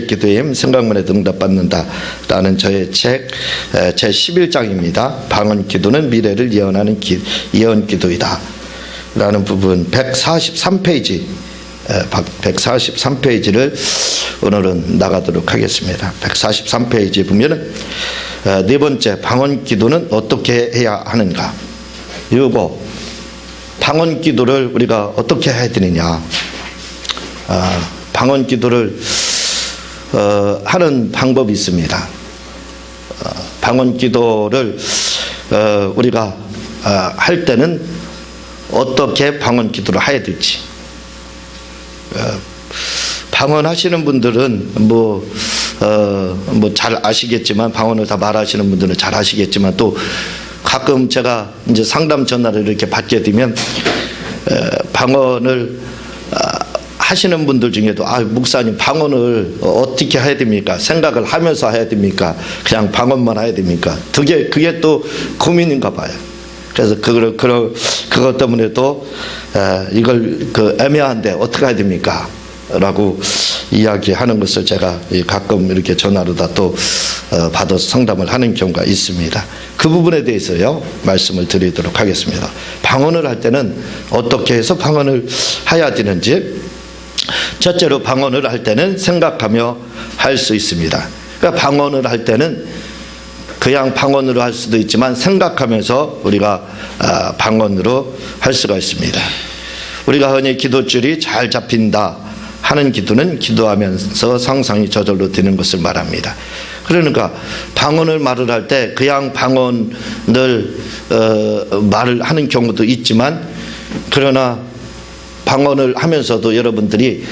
기도의 힘 생각만 해도 응답받는다 라는 저의 책 제 11장입니다. 방언 기도는 미래를 예언하는 예언 기도이다 라는 부분 143페이지 143페이지를 오늘은 나가도록 하겠습니다. 143페이지 보면은 네 번째, 방언 기도는 어떻게 해야 하는가. 이거 방언 기도를 우리가 어떻게 해야 되느냐. 방언 기도를 하는 방법이 있습니다. 방언 기도를 우리가 할 때는 어떻게 방언 기도를 해야 될지. 방언하시는 분들은 뭐 잘 아시겠지만, 방언을 다 말하시는 분들은 잘 아시겠지만, 또 가끔 제가 이제 상담 전화를 이렇게 받게 되면 방언을 하시는 분들 중에도 목사님 방언을 어떻게 해야 됩니까? 생각을 하면서 해야 됩니까? 그냥 방언만 해야 됩니까? 그게 또 고민인가 봐요. 그래서 그것 때문에 또 이걸 애매한데 어떻게 해야 됩니까? 라고 이야기하는 것을 제가 가끔 이렇게 전화로 다 또 받아서 상담을 하는 경우가 있습니다. 그 부분에 대해서요 말씀을 드리도록 하겠습니다. 방언을 할 때는 어떻게 해서 방언을 해야 되는지. 첫째로, 방언을 할 때는 생각하며 할 수 있습니다. 그러니까 방언을 할 때는 그냥 방언으로 할 수도 있지만 생각하면서 우리가 방언으로 할 수가 있습니다. 우리가 흔히 기도줄이 잘 잡힌다 하는 기도는 기도하면서 상상이 저절로 되는 것을 말합니다. 그러니까 방언을 말을 할 때 그냥 방언을 말을 하는 경우도 있지만, 그러나 방언을 하면서도 여러분들이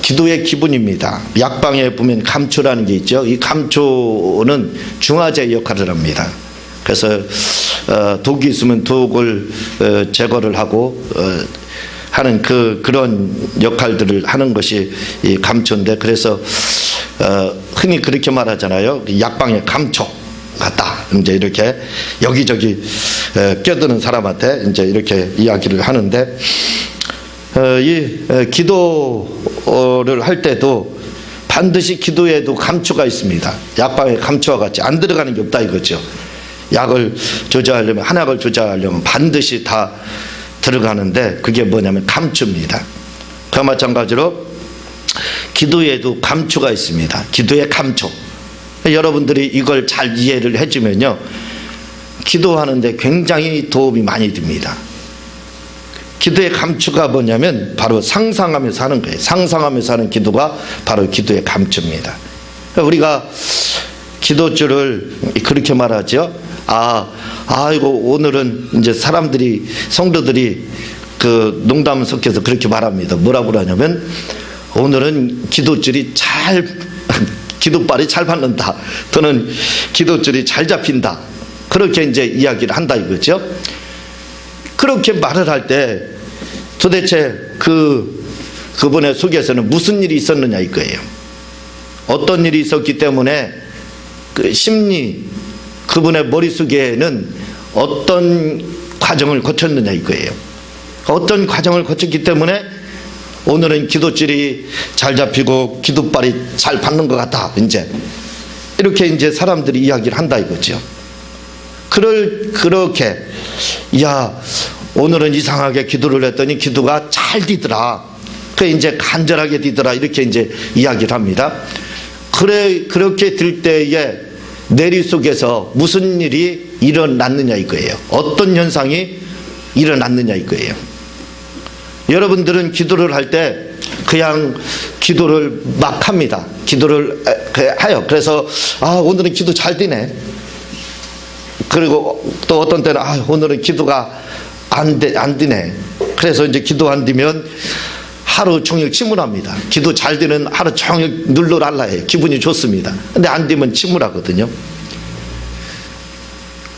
기도의 기분입니다. 약방에 보면 감초라는 게 있죠. 이 감초는 중화제 역할을 합니다. 그래서 독이 있으면 독을 제거를 하고 하는 그런 역할들을 하는 것이 이 감초인데, 그래서 흔히 그렇게 말하잖아요. 약방의 감초 같다. 이제 이렇게 여기저기 껴드는 사람한테 이제 이렇게 이야기를 하는데, 이 기도를 할 때도 반드시 기도에도 감초가 있습니다. 약방의 감초와 같이 안 들어가는 게 없다 이거죠. 약을 조절하려면, 한약을 조절하려면 반드시 다 들어가는데, 그게 뭐냐면 감초입니다. 그와 마찬가지로 기도에도 감초가 있습니다. 기도의 감초. 여러분들이 이걸 잘 이해를 해주면요, 기도하는데 굉장히 도움이 많이 됩니다. 기도의 감초가 뭐냐면 바로 상상하면서 하는 거예요. 상상하면서 하는 기도가 바로 기도의 감초입니다. 우리가 기도줄을 그렇게 말하죠. 이거 오늘은 이제 사람들이, 성도들이 농담을 섞여서 그렇게 말합니다. 뭐라고 그러냐면, 오늘은 기도줄이 기도발이 잘 받는다. 또는 기도줄이 잘 잡힌다. 그렇게 이제 이야기를 한다 이거죠. 그렇게 말을 할 때 도대체 그분의 속에서는 무슨 일이 있었느냐 이거예요. 어떤 일이 있었기 때문에 그 심리, 그분의 머릿속에는 어떤 과정을 거쳤느냐 이거예요. 어떤 과정을 거쳤기 때문에 오늘은 기도줄이 잘 잡히고 기도발이 잘 받는 것 같다. 이제 이렇게 이제 사람들이 이야기를 한다 이거죠. 그렇게 오늘은 이상하게 기도를 했더니 기도가 잘 되더라. 이제 간절하게 되더라. 이렇게 이제 이야기를 합니다. 그렇게 될 때에 내리 속에서 무슨 일이 일어났느냐 이거예요. 어떤 현상이 일어났느냐 이거예요. 여러분들은 기도를 할 때 그냥 기도를 막 합니다. 기도를 해요. 그래서 오늘은 기도 잘 되네. 그리고 또 어떤 때는 오늘은 기도가 안 되네. 그래서 이제 기도 안 되면 하루 종일 침울합니다. 기도 잘 되는 하루 종일 눌러랄라 해요. 기분이 좋습니다. 근데 안 되면 침울하거든요.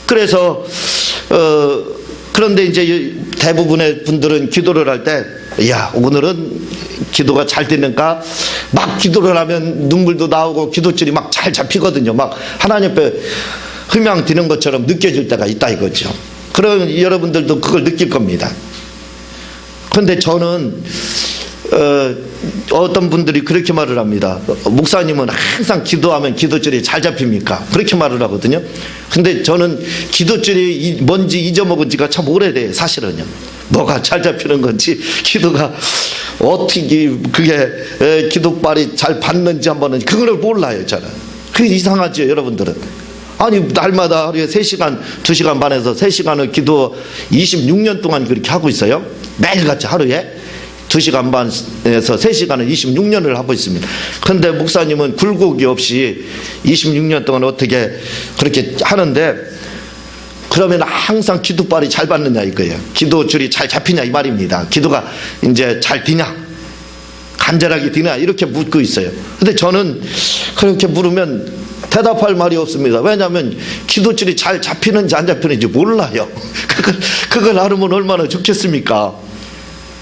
그래서 그런데 이제 대부분의 분들은 기도를 할 때 오늘은 기도가 잘 되는가, 막 기도를 하면 눈물도 나오고 기도줄이 막 잘 잡히거든요. 막 하나님 앞에 흠양 드는 것처럼 느껴질 때가 있다 이거죠. 그럼 여러분들도 그걸 느낄 겁니다. 그런데 저는 어떤 분들이 그렇게 말을 합니다. 목사님은 항상 기도하면 기도줄이 잘 잡힙니까? 그렇게 말을 하거든요. 근데 저는 기도줄이 뭔지 잊어먹은 지가 참 오래돼요. 사실은요. 뭐가 잘 잡히는 건지, 기도가 어떻게 그게 기도발이 잘 받는지 한번은 그걸 몰라요. 저는 그게 이상하죠, 여러분들은. 아니, 날마다 하루에 3시간 2시간 반에서 3시간을 기도 26년 동안 그렇게 하고 있어요. 매일같이 하루에 2시간 반에서 3시간을 26년을 하고 있습니다. 그런데 목사님은 굴곡이 없이 26년 동안 어떻게 그렇게 하는데, 그러면 항상 기도발이 잘 받느냐 이거예요. 기도줄이 잘 잡히냐 이 말입니다. 기도가 이제 잘 되냐, 간절하게 되냐, 이렇게 묻고 있어요. 근데 저는 그렇게 물으면 대답할 말이 없습니다. 왜냐하면 기도줄이 잘 잡히는지 안 잡히는지 몰라요. 그걸 알으면 얼마나 좋겠습니까?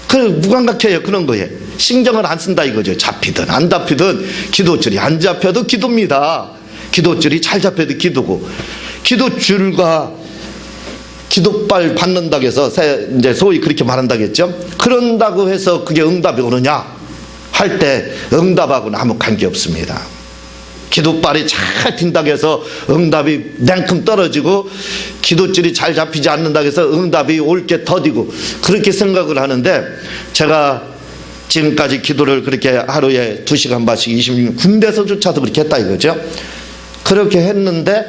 무감각해요. 그런 거에 신경을 안 쓴다 이거죠. 잡히든 안 잡히든 기도줄이 안 잡혀도 기도입니다. 기도줄이 잘 잡혀도 기도고, 기도줄과 기도발 받는다고 해서 이제 소위 그렇게 말한다겠죠. 그런다고 해서 그게 응답이 오느냐 할 때 응답하고는 아무 관계 없습니다. 기도발이 잘 뛴다고 해서 응답이 냉큼 떨어지고, 기도줄이 잘 잡히지 않는다고 해서 응답이 올 게 더디고, 그렇게 생각을 하는데, 제가 지금까지 기도를 그렇게 하루에 2시간 반씩 26년, 군대에서조차도 그렇게 했다 이거죠. 그렇게 했는데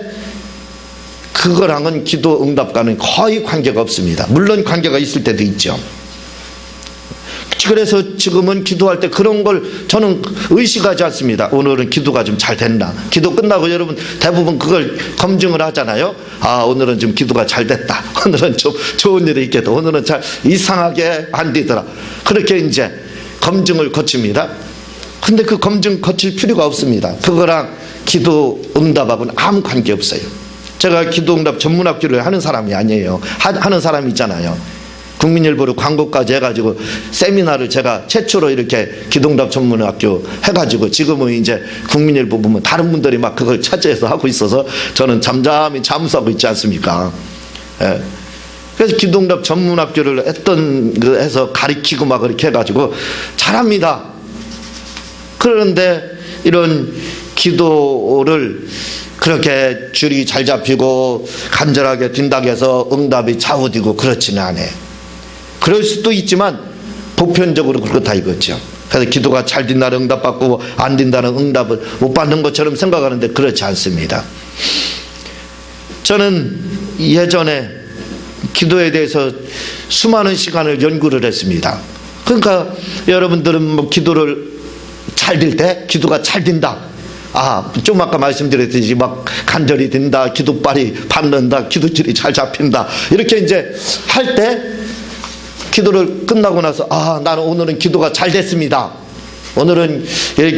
그거랑은 기도 응답과는 거의 관계가 없습니다. 물론 관계가 있을 때도 있죠. 그래서 지금은 기도할 때 그런 걸 저는 의식하지 않습니다. 오늘은 기도가 좀 잘 됐나. 기도 끝나고 여러분 대부분 그걸 검증을 하잖아요. 아, 오늘은 좀 기도가 잘 됐다. 오늘은 좀 좋은 일이 있겠다. 오늘은 잘 이상하게 안 되더라. 그렇게 이제 검증을 거칩니다. 근데 그 검증 거칠 필요가 없습니다. 그거랑 기도 응답하고는 아무 관계 없어요. 제가 기도 응답 전문학교를 하는 사람이 아니에요. 하는 사람이 있잖아요. 국민일보로 광고까지 해가지고 세미나를 제가 최초로 이렇게 기도응답 전문학교 해가지고, 지금은 이제 국민일보 보면 다른 분들이 막 그걸 차지해서 하고 있어서 저는 잠잠히 잠수하고 있지 않습니까? 예. 그래서 기도응답 전문학교를 해서 가리키고 막 그렇게 해가지고 잘합니다. 그런데 이런 기도를 그렇게 줄이 잘 잡히고 간절하게 뛴다고 해서 응답이 좌우되고 그렇지는 않아요. 그럴 수도 있지만 보편적으로 그렇다 이거죠. 그래서 기도가 잘 된다는 응답받고 안 된다는 응답을 못 받는 것처럼 생각하는데 그렇지 않습니다. 저는 예전에 기도에 대해서 수많은 시간을 연구를 했습니다. 그러니까 여러분들은 뭐 기도를 잘 될 때, 기도가 잘 된다, 아, 좀 아까 말씀드렸듯이 막 간절히 된다, 기도발이 받는다, 기도줄이 잘 잡힌다, 이렇게 이제 할 때 기도를 끝나고 나서, 아, 나는 오늘은 기도가 잘 됐습니다, 오늘은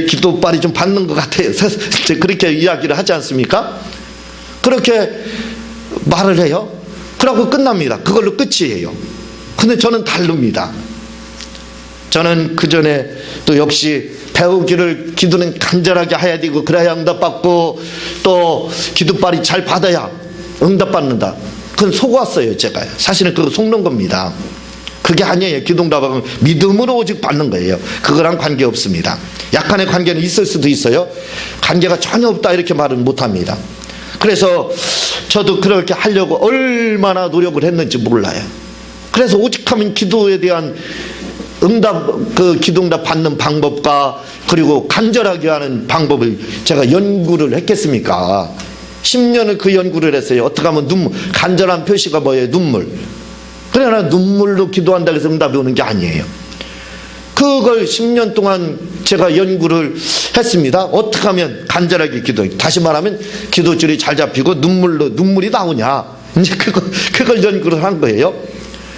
기도발이 좀 받는 것 같아요, 그렇게 이야기를 하지 않습니까? 그렇게 말을 해요. 그러고 끝납니다. 그걸로 끝이에요. 근데 저는 다릅니다. 저는 그 전에 또 역시 배우기를, 기도는 간절하게 해야 되고 그래야 응답받고 또 기도발이 잘 받아야 응답받는다. 그건 속았어요, 제가. 사실은 그거 속는 겁니다. 그게 아니에요. 기도응답은 믿음으로 오직 받는 거예요. 그거랑 관계없습니다. 약간의 관계는 있을 수도 있어요. 관계가 전혀 없다 이렇게 말은 못합니다. 그래서 저도 그렇게 하려고 얼마나 노력을 했는지 몰라요. 그래서 오직하면 기도에 대한 응답, 그 기도응답 받는 방법과 그리고 간절하게 하는 방법을 제가 연구를 했겠습니까? 10년을 그 연구를 했어요. 어떻게 하면 간절한 표시가 뭐예요? 눈물. 그러나 눈물로 기도한다고 해서 응답이 오는 게 아니에요. 그걸 10년 동안 제가 연구를 했습니다. 어떻게 하면 간절하게 다시 말하면 기도줄이 잘 잡히고 눈물이 나오냐, 이제 그걸 연구를 한 거예요.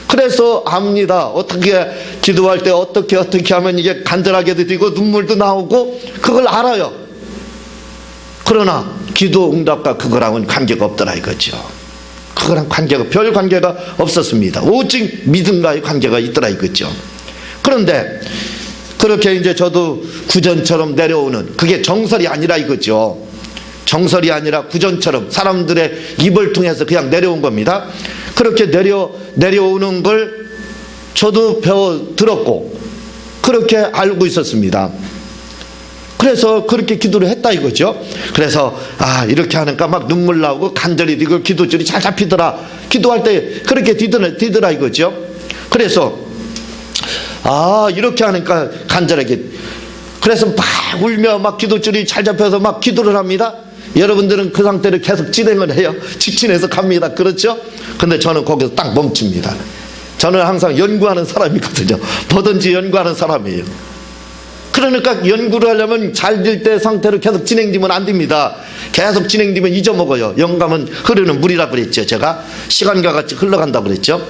그래서 압니다. 어떻게 기도할 때 어떻게 하면 이게 간절하게도 되고 눈물도 나오고, 그걸 알아요. 그러나 기도 응답과 그거랑은 관계가 없더라 이거죠. 그거랑 별 관계가 없었습니다. 오직 믿음과의 관계가 있더라 이거죠. 그런데 그렇게 이제 저도 구전처럼 내려오는, 그게 정설이 아니라 이거죠. 정설이 아니라 구전처럼 사람들의 입을 통해서 그냥 내려온 겁니다. 그렇게 내려오는 걸 저도 배워 들었고, 그렇게 알고 있었습니다. 그래서 그렇게 기도를 했다 이거죠. 그래서 이렇게 하니까 막 눈물 나오고 간절히 이거 기도줄이 잘 잡히더라. 기도할 때 그렇게 디더라 이거죠. 그래서 이렇게 하니까 간절하게, 그래서 막 울며 막 기도줄이 잘 잡혀서 막 기도를 합니다. 여러분들은 그 상태로 계속 진행을 해요. 직진해서 갑니다. 그렇죠? 근데 저는 거기서 딱 멈춥니다. 저는 항상 연구하는 사람이거든요. 뭐든지 연구하는 사람이에요. 그러니까 연구를 하려면 잘 될 때 상태로 계속 진행되면 안 됩니다. 계속 진행되면 잊어먹어요. 영감은 흐르는 물이라 그랬죠. 제가 시간과 같이 흘러간다고 그랬죠.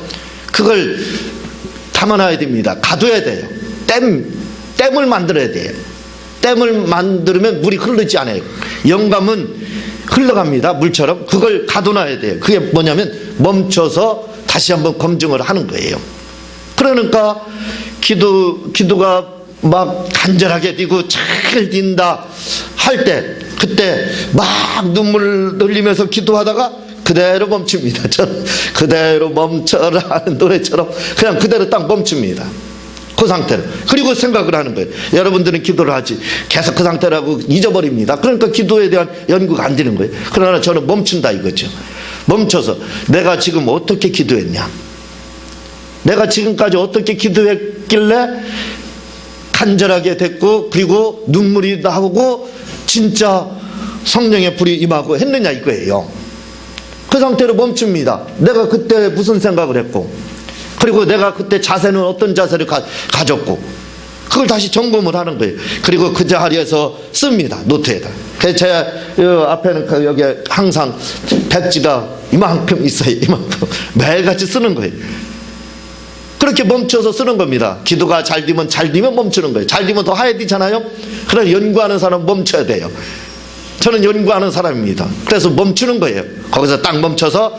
그걸 담아놔야 됩니다. 가둬야 돼요. 댐을 만들어야 돼요. 댐을 만들면 물이 흐르지 않아요. 영감은 흘러갑니다. 물처럼. 그걸 가둬놔야 돼요. 그게 뭐냐면 멈춰서 다시 한번 검증을 하는 거예요. 그러니까 기도가 막 간절하게 뛰고 잘 뛴다 할 때, 그때 막 눈물 흘리면서 기도하다가 그대로 멈춥니다. 저는 그대로 멈춰라 하는 노래처럼 그냥 그대로 딱 멈춥니다. 그 상태로. 그리고 생각을 하는 거예요. 여러분들은 기도를 하지 계속 그 상태라고 잊어버립니다. 그러니까 기도에 대한 연구가 안 되는 거예요. 그러나 저는 멈춘다 이거죠. 멈춰서 내가 지금 어떻게 기도했냐, 내가 지금까지 어떻게 기도했길래 간절하게 됐고 그리고 눈물이 나오고 진짜 성령의 불이 임하고 했느냐 이거예요. 그 상태로 멈춥니다. 내가 그때 무슨 생각을 했고, 그리고 내가 그때 자세는 어떤 자세를 가졌고, 그걸 다시 점검을 하는 거예요. 그리고 그 자리에서 씁니다. 노트에다. 그래서 제 앞에는 여기 항상 백지가 이만큼 있어요. 이만큼. 매일같이 쓰는 거예요. 그렇게 멈춰서 쓰는 겁니다. 기도가 잘 되면 멈추는 거예요. 잘 되면 더 해야 되잖아요. 그러나 연구하는 사람은 멈춰야 돼요. 저는 연구하는 사람입니다. 그래서 멈추는 거예요. 거기서 딱 멈춰서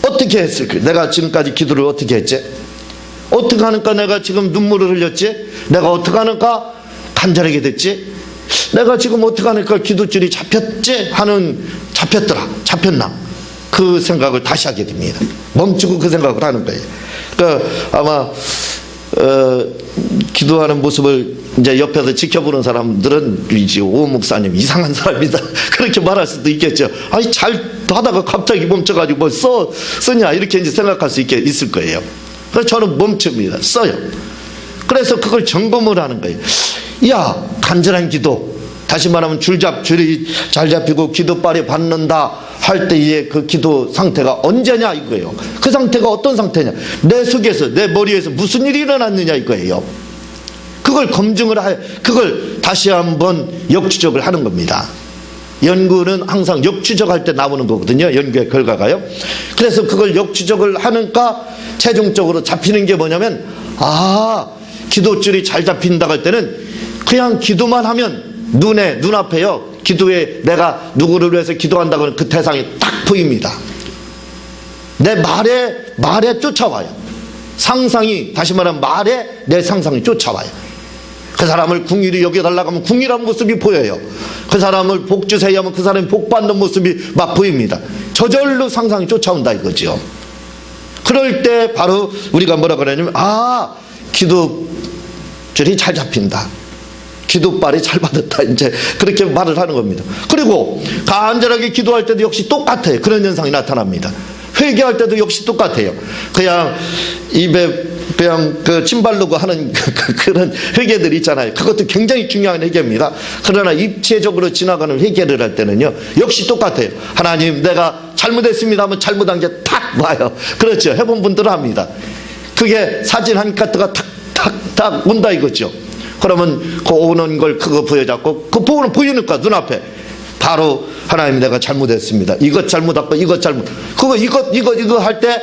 어떻게 했을까? 내가 지금까지 기도를 어떻게 했지? 어떻게 하니까 내가 지금 눈물을 흘렸지? 내가 어떻게 하니까 간절하게 됐지? 내가 지금 어떻게 하니까 기도줄이 잡혔지? 잡혔나? 그 생각을 다시 하게 됩니다. 멈추고 그 생각을 하는 거예요. 그러니까 아마 기도하는 모습을 이제 옆에서 지켜보는 사람들은 이제 오 목사님 이상한 사람이다 그렇게 말할 수도 있겠죠. 아니 잘 하다가 갑자기 멈춰가지고 뭐 쓰냐 이렇게 이제 생각할 수 있을 거예요. 그래서 저는 멈춥니다. 써요. 그래서 그걸 점검을 하는 거예요. 간절한 기도, 다시 말하면 줄이 잘 잡히고 기도빨이 받는다 할 때의 그 기도 상태가 언제냐 이거예요. 그 상태가 어떤 상태냐, 내 속에서 내 머리에서 무슨 일이 일어났느냐 이거예요. 그걸 그걸 다시 한번 역추적을 하는 겁니다. 연구는 항상 역추적할 때 나오는 거거든요. 연구의 결과가요. 그래서 그걸 역추적을 하니까 최종적으로 잡히는 게 뭐냐면 기도줄이 잘 잡힌다고 할 때는 그냥 기도만 하면 눈앞에요. 기도에 내가 누구를 위해서 기도한다고 하는 그 대상이 딱 보입니다. 내 말에 쫓아와요. 상상이, 다시 말하면 말에 내 상상이 쫓아와요. 그 사람을 궁일이 여겨달라고 하면 궁일한 모습이 보여요. 그 사람을 복 주세요 하면 그 사람이 복 받는 모습이 막 보입니다. 저절로 상상이 쫓아온다 이거죠. 그럴 때 바로 우리가 뭐라 그러냐면 기도줄이 잘 잡힌다, 기도빨이 잘 받았다, 이제 그렇게 말을 하는 겁니다. 그리고 간절하게 기도할 때도 역시 똑같아요. 그런 현상이 나타납니다. 회개할 때도 역시 똑같아요. 그냥 입에 그냥 침 바르고 하는 그런 회개들 있잖아요. 그것도 굉장히 중요한 회개입니다. 그러나 입체적으로 지나가는 회개를 할 때는요 역시 똑같아요. 하나님 내가 잘못했습니다 하면 잘못한 게 탁 와요. 그렇죠. 해본 분들은 합니다. 그게 사진 한 카트가 탁탁탁 온다 이거죠. 그러면 그 오는 걸 그거 보여잡고 그 보이니까 눈앞에 바로 하나님 내가 잘못했습니다. 이것 잘못했고 이것 잘못, 이거 할 때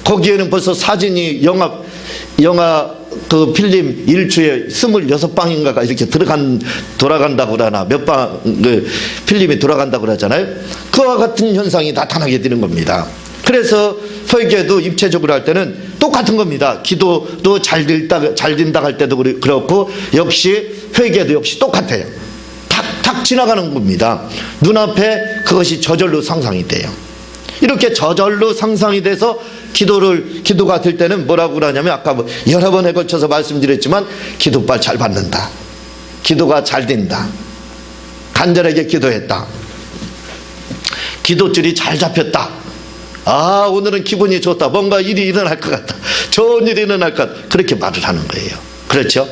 거기에는 벌써 사진이 영화 그 필름 1초에 26방인가가 이렇게 돌아간다고 그러나 몇 방 그 필름이 돌아간다고 그러잖아요. 그와 같은 현상이 나타나게 되는 겁니다. 그래서 회개도 입체적으로 할 때는 똑같은 겁니다. 기도도 잘 된다 할 때도 그렇고 역시 회개도 역시 똑같아요. 탁탁 지나가는 겁니다. 눈앞에 그것이 저절로 상상이 돼요. 이렇게 저절로 상상이 돼서 기도가 될 때는 뭐라고 그러냐면, 아까 뭐 여러 번에 걸쳐서 말씀드렸지만, 기도빨 잘 받는다. 기도가 잘 된다. 간절하게 기도했다. 기도줄이 잘 잡혔다. 아, 오늘은 기분이 좋다. 뭔가 일이 일어날 것 같다. 좋은 일이 일어날 것 같다. 그렇게 말을 하는 거예요. 그렇죠?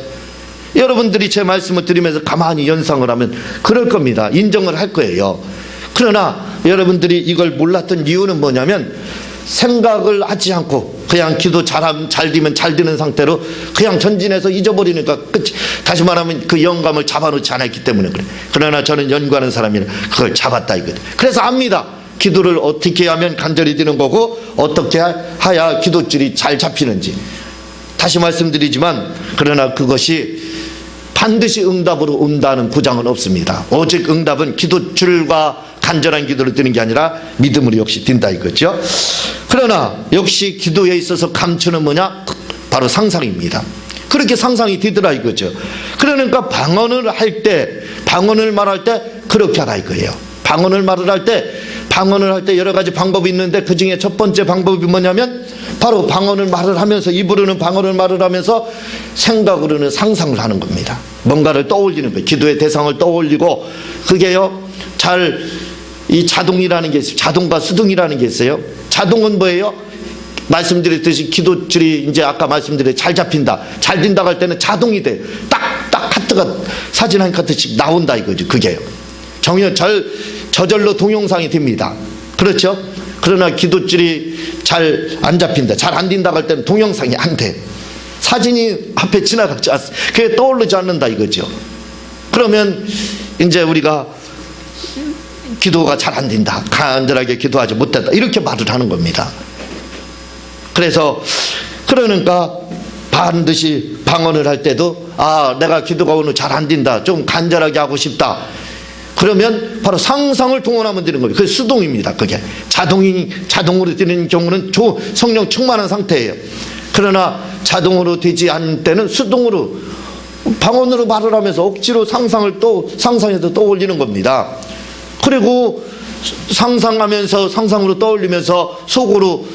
여러분들이 제 말씀을 들으면서 가만히 연상을 하면 그럴 겁니다. 인정을 할 거예요. 그러나 여러분들이 이걸 몰랐던 이유는 뭐냐면, 생각을 하지 않고 그냥 기도 잘 되면 잘 되는 상태로 그냥 전진해서 잊어버리니까 끝이. 다시 말하면 그 영감을 잡아놓지 않았기 때문에 그래. 그러나 저는 연구하는 사람이라 그걸 잡았다 이거든. 그래서 압니다. 기도를 어떻게 하면 간절히 되는 거고, 어떻게 해야 기도줄이 잘 잡히는지. 다시 말씀드리지만, 그러나 그것이 반드시 응답으로 온다는 보장은 없습니다. 오직 응답은 기도줄과 간절한 기도를 드는 게 아니라 믿음으로 역시 든다 이거죠. 그러나 역시 기도에 있어서 감추는 뭐냐? 바로 상상입니다. 그렇게 상상이 되더라 이거죠. 그러니까 방언을 말할 때 그렇게 하라 이거예요. 방언을 할 때 여러 가지 방법이 있는데, 그 중에 첫 번째 방법이 뭐냐면, 바로 방언을 말을 하면서, 입으로는 방언을 말을 하면서 생각으로는 상상을 하는 겁니다. 뭔가를 떠올리는 거예요. 기도의 대상을 떠올리고, 그게요, 이 자동이라는 게 있어요. 자동과 수동이라는 게 있어요. 자동은 뭐예요? 말씀드렸듯이 기도줄이 이제 아까 말씀드린 잘 잡힌다, 잘 된다고 할 때는 자동이 돼요. 딱 카트가 사진 한 카트씩 나온다 이거죠. 그게요. 저절로 동영상이 됩니다. 그렇죠? 그러나 기도줄이 잘 안 잡힌다, 잘 안 된다고 할 때는 동영상이 안 돼. 사진이 앞에 지나가지 않습니다. 그게 떠오르지 않는다 이거죠. 그러면 이제 우리가 기도가 잘 안 된다, 간절하게 기도하지 못했다, 이렇게 말을 하는 겁니다. 그러니까 반드시 방언을 할 때도, 아, 내가 기도가 오늘 잘 안 된다, 좀 간절하게 하고 싶다, 그러면 바로 상상을 동원하면 되는 거예요. 그게 수동입니다. 그게 자동으로 되는 경우는 성령 충만한 상태예요. 그러나 자동으로 되지 않을 때는 수동으로, 방언으로 말을 하면서 억지로 상상해서 떠올리는 겁니다. 그리고 상상으로 떠올리면서 속으로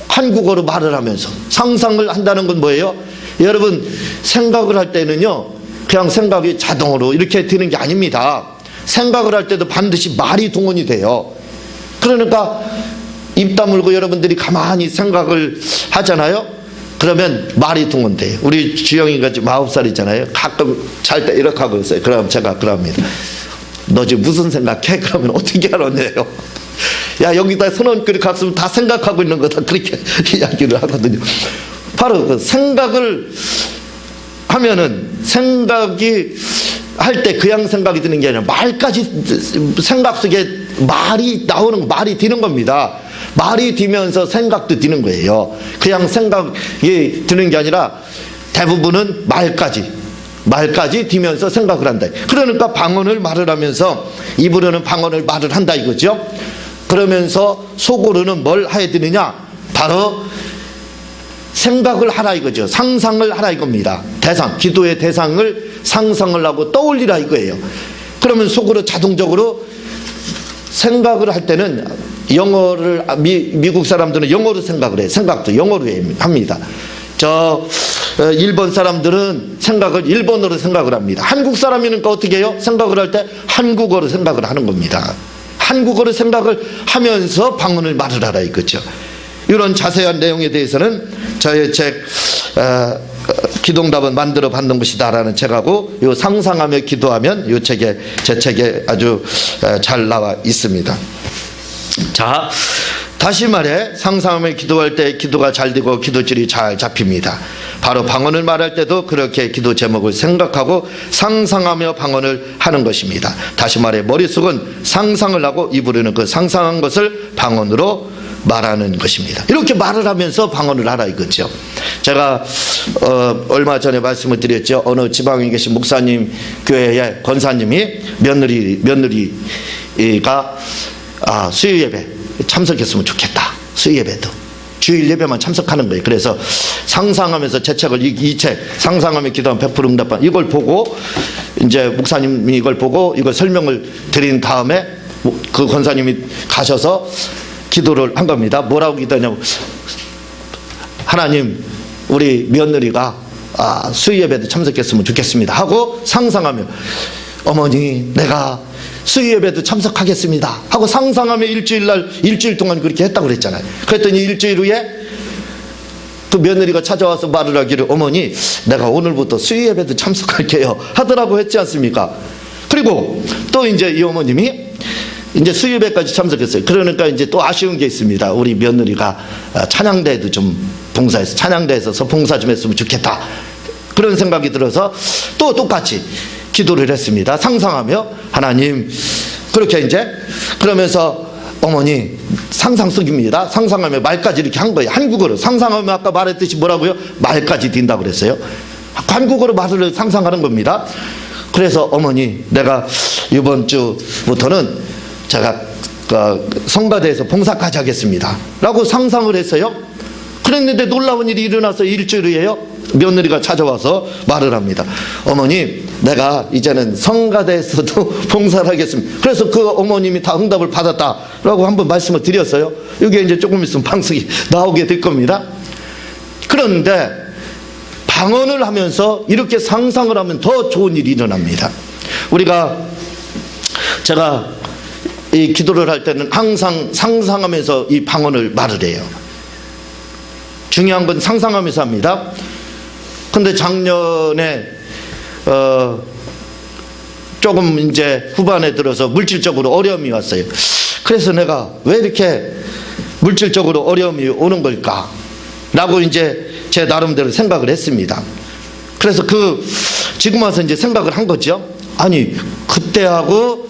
한국어로 말을 하면서 상상을 한다는 건 뭐예요? 여러분, 생각을 할 때는요, 그냥 생각이 자동으로 이렇게 되는 게 아닙니다. 생각을 할 때도 반드시 말이 동원이 돼요. 그러니까 입 다물고 여러분들이 가만히 생각을 하잖아요. 그러면 말이 동원돼요. 우리 주영이가 지금 9살이잖아요. 가끔 잘 때 이렇게 하고 있어요. 그럼 제가 그럽니다. 너 지금 무슨 생각해? 그러면 어떻게 알았네요. 야, 여기다 선언 그렇게 갔으면 다 생각하고 있는 거다, 그렇게 이야기를 하거든요. 바로 그 생각을 하면은, 생각이 할 때 그냥 생각이 드는 게 아니라 말까지, 생각 속에 말이 드는 겁니다. 말이 되면서 생각도 드는 거예요. 그냥 생각이 드는 게 아니라 대부분은 말까지 뒤면서 생각을 한다. 그러니까 방언을 말을 하면서 입으로는 방언을 말을 한다 이거죠. 그러면서 속으로는 뭘 해야 되느냐? 바로 생각을 하라 이거죠. 상상을 하라 이겁니다. 기도의 대상을 상상을 하고 떠올리라 이거예요. 그러면 속으로 자동적으로 생각을 할 때는, 영어를 미국 사람들은 영어로 생각을 해요. 생각도 영어로 합니다. 일본 사람들은 생각을 일본어로 생각을 합니다. 한국 사람이니까 어떻게 해요? 생각을 할 때 한국어로 생각을 하는 겁니다. 한국어로 생각을 하면서 방언을 말을 하라 이거죠. 이런 자세한 내용에 대해서는 저의 책 기도응답은 만들어 받는 것이다라는 책하고, 요 상상하며 기도하면, 요 제 책에 아주 잘 나와 있습니다. 자, 다시 말해, 상상하며 기도할 때 기도가 잘 되고 기도줄이 잘 잡힙니다. 바로 방언을 말할 때도 그렇게 기도 제목을 생각하고 상상하며 방언을 하는 것입니다. 다시 말해, 머릿속은 상상을 하고 입으로는 그 상상한 것을 방언으로 말하는 것입니다. 이렇게 말을 하면서 방언을 하라 이거죠. 제가 얼마 전에 말씀을 드렸죠. 어느 지방에 계신 목사님 교회의 권사님이 며느리가 수요 예배 참석했으면 좋겠다. 수요 예배도 주일 예배만 참석하는 거예요. 그래서 상상하면서 제 책을 이 책 상상하며 기도하면 100% 응답받는, 이걸 보고 이제 목사님이 이걸 보고 이걸 설명을 드린 다음에 그 권사님이 가셔서 기도를 한 겁니다. 뭐라고 기도하냐고, 하나님 우리 며느리가 수요예배도 참석했으면 좋겠습니다 하고 상상하며, 어머니 내가 수요예배도 참석하겠습니다 하고 상상하며 일주일 동안 그렇게 했다고 그랬잖아요. 그랬더니 일주일 후에 그 며느리가 찾아와서 말을 하기를, 어머니 내가 오늘부터 수요예배도 참석할게요 하더라고 했지 않습니까? 그리고 또 이제 이 어머님이 이제 수요예배까지 참석했어요. 그러니까 이제 또 아쉬운 게 있습니다. 우리 며느리가 찬양대에도 좀 봉사해서, 찬양대에서 봉사 좀 했으면 좋겠다, 그런 생각이 들어서 또 똑같이 기도를 했습니다. 상상하며, 하나님, 그렇게 이제 그러면서 어머니 상상 속입니다. 상상하며 말까지 이렇게 한 거예요. 한국어로 상상하며, 아까 말했듯이 뭐라고요? 말까지 딘다고 그랬어요. 한국어로 말을 상상하는 겁니다. 그래서 어머니 내가 이번 주부터는 제가 성가대에서 봉사까지 하겠습니다 라고 상상을 했어요. 그랬는데 놀라운 일이 일어나서 일주일 후에요, 며느리가 찾아와서 말을 합니다. 어머니 내가 이제는 성가대에서도 봉사를 하겠습니다. 그래서 그 어머님이 다 응답을 받았다라고 한번 말씀을 드렸어요. 이게 이제 조금 있으면 방송이 나오게 될 겁니다. 그런데 방언을 하면서 이렇게 상상을 하면 더 좋은 일이 일어납니다. 제가 이 기도를 할 때는 항상 상상하면서 이 방언을 말을 해요. 중요한 건 상상하면서 합니다. 근데 작년에 조금 이제 후반에 들어서 물질적으로 어려움이 왔어요. 그래서 내가 왜 이렇게 물질적으로 어려움이 오는 걸까 라고 이제 제 나름대로 생각을 했습니다. 그래서 지금 와서 이제 생각을 한 거죠. 아니 그때하고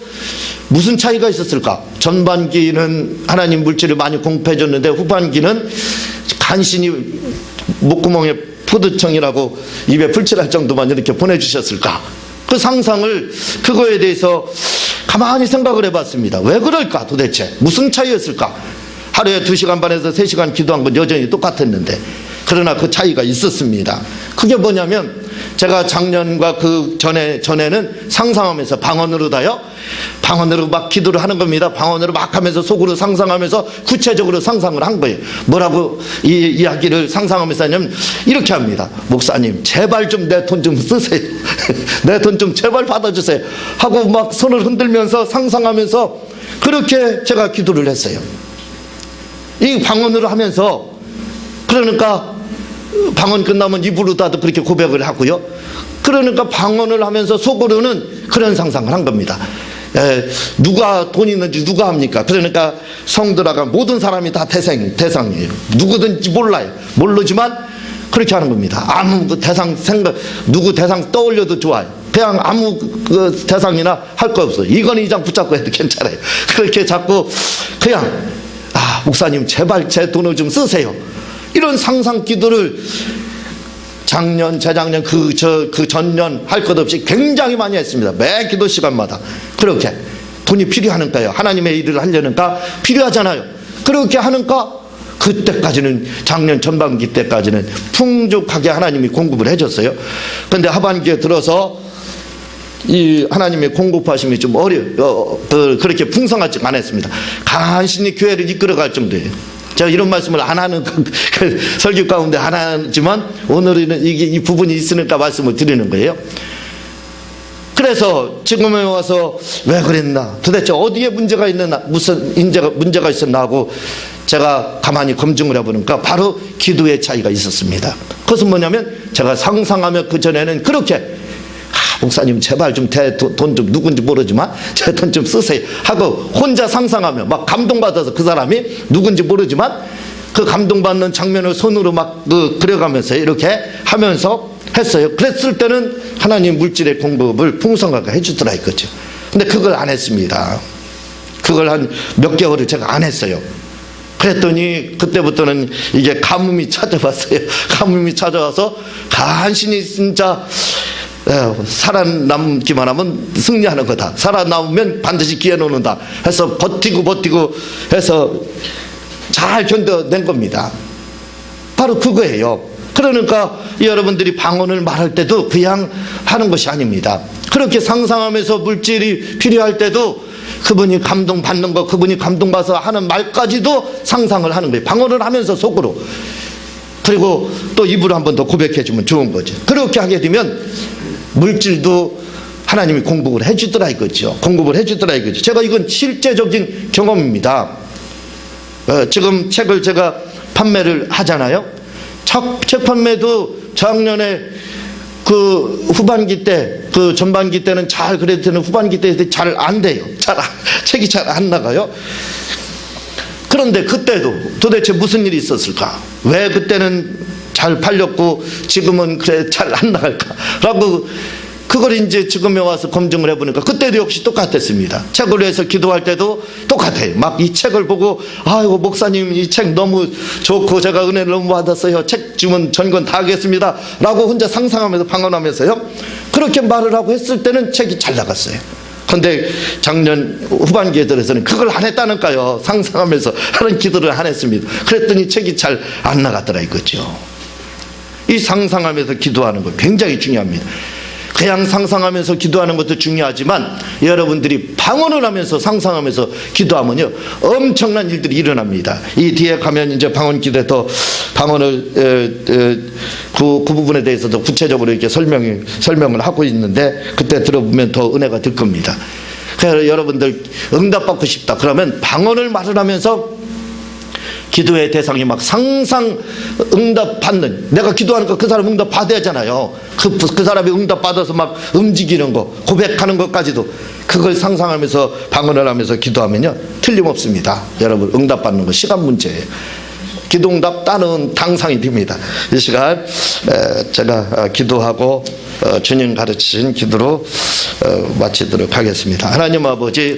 무슨 차이가 있었을까? 전반기는 하나님 물질을 많이 공급해 줬는데 후반기는 간신히 목구멍에 포도청이라고 입에 풀칠할 정도만 이렇게 보내주셨을까? 그 상상을, 그거에 대해서 가만히 생각을 해봤습니다. 왜 그럴까 도대체? 무슨 차이였을까? 하루에 2시간 반에서 3시간 기도한 건 여전히 똑같았는데, 그러나 그 차이가 있었습니다. 그게 뭐냐면, 제가 작년과 그 전에는 상상하면서 방언으로 막 기도를 하는 겁니다. 방언으로 막 하면서 속으로 상상하면서 구체적으로 상상을 한 거예요. 뭐라고 이 이야기를 상상하면서 하냐면 이렇게 합니다. 목사님 제발 좀 내 돈 좀 쓰세요. 내 돈 좀 제발 받아주세요 하고 막 손을 흔들면서 상상하면서 그렇게 제가 기도를 했어요. 이 방언으로 하면서, 그러니까 방언 끝나면 입으로다도 그렇게 고백을 하고요. 그러니까 방언을 하면서 속으로는 그런 상상을 한 겁니다. 누가 돈 있는지 누가 합니까? 그러니까 성들아가 모든 사람이 다 대상이에요. 누구든지 몰라요. 모르지만 그렇게 하는 겁니다. 아무 누구 대상 떠올려도 좋아요. 그냥 아무 대상이나 할 거 없어요. 이건 이장 붙잡고 해도 괜찮아요. 그렇게 자꾸 그냥 목사님 제발 제 돈을 좀 쓰세요, 이런 상상 기도를 작년, 재작년, 그 전년 할 것 없이 굉장히 많이 했습니다. 매 기도 시간마다. 그렇게 돈이 필요하니까요. 하나님의 일을 하려니까 필요하잖아요. 그렇게 하니까 그때까지는, 작년 전반기 때까지는 풍족하게 하나님이 공급을 해줬어요. 그런데 하반기에 들어서 이 하나님의 공급하심이 좀 그렇게 풍성하지 않았습니다. 간신히 교회를 이끌어갈 정도예요. 제가 이런 말씀을 안 하는 설교 가운데 안 하지만 오늘은 이 부분이 있으니까 말씀을 드리는 거예요. 그래서 지금에 와서 왜 그랬나, 도대체 어디에 문제가 있나, 무슨 문제가 있었나 하고 제가 가만히 검증을 해보니까 바로 기도의 차이가 있었습니다. 그것은 뭐냐면, 제가 상상하며 그전에는 그렇게 목사님 제발 좀 돈 좀, 누군지 모르지만 제 돈 좀 쓰세요 하고 혼자 상상하며 막 감동받아서, 그 사람이 누군지 모르지만 그 감동받는 장면을 손으로 막 그려가면서 이렇게 하면서 했어요. 그랬을 때는 하나님 물질의 공급을 풍성하게 해주더라 이거죠. 근데 그걸 안 했습니다. 그걸 한 몇 개월을 제가 안 했어요. 그랬더니 그때부터는 이게 가뭄이 찾아왔어요. 가뭄이 찾아와서 간신히 진짜 살아남기만 하면 승리하는 거다, 살아남으면 반드시 기회 오는다 해서 버티고 해서 잘 견뎌낸 겁니다. 바로 그거예요. 그러니까 여러분들이 방언을 말할 때도 그냥 하는 것이 아닙니다. 그렇게 상상하면서 물질이 필요할 때도 그분이 감동받는 거, 그분이 감동받아서 하는 말까지도 상상을 하는 거예요. 방언을 하면서 속으로. 그리고 또 입으로 한 번 더 고백해 주면 좋은 거죠. 그렇게 하게 되면 물질도 하나님이 공급을 해주더라 이거죠. 공급을 해주더라 이거죠. 제가 이건 실제적인 경험입니다. 지금 책을 제가 판매를 하잖아요. 책 판매도 작년에 그 후반기 때, 그 전반기 때는 잘 그래도 되는 후반기 때 잘 안 돼요. 책이 잘 안 나가요. 그런데 그때도 도대체 무슨 일이 있었을까? 왜 그때는 잘 팔렸고 지금은 그래 잘 안 나갈까라고 그걸 이제 지금에 와서 검증을 해보니까 그때도 역시 똑같았습니다. 책을 위해서 기도할 때도 똑같아요. 막 이 책을 보고 아이고 목사님 이 책 너무 좋고 제가 은혜를 너무 받았어요. 책 주면 전권 다 하겠습니다 라고 혼자 상상하면서 방언하면서요. 그렇게 말을 하고 했을 때는 책이 잘 나갔어요. 그런데 작년 후반기에 들어서는 그걸 안 했다니까요. 상상하면서 하는 기도를 안 했습니다. 그랬더니 책이 잘 안 나갔더라 이거죠. 이 상상하면서 기도하는 거 굉장히 중요합니다. 그냥 상상하면서 기도하는 것도 중요하지만 여러분들이 방언을 하면서 상상하면서 기도하면요 엄청난 일들이 일어납니다. 이 뒤에 가면 이제 방언 기도에 더 방언을 그 부분에 대해서도 구체적으로 이렇게 설명을 하고 있는데 그때 들어보면 더 은혜가 될 겁니다. 그래서 여러분들 응답받고 싶다 그러면 방언을 말을 하면서 기도의 대상이 막 상상 응답받는, 내가 기도하니까 그 사람 응답 받아야 하잖아요. 그 사람이 응답 받아서 막 움직이는 거, 고백하는 것까지도 그걸 상상하면서 방언을 하면서 기도하면요 틀림없습니다. 여러분 응답 받는 거 시간 문제예요. 기도응답 따는 당상이 됩니다. 이 시간 제가 기도하고 주님 가르치신 기도로 마치도록 하겠습니다. 하나님 아버지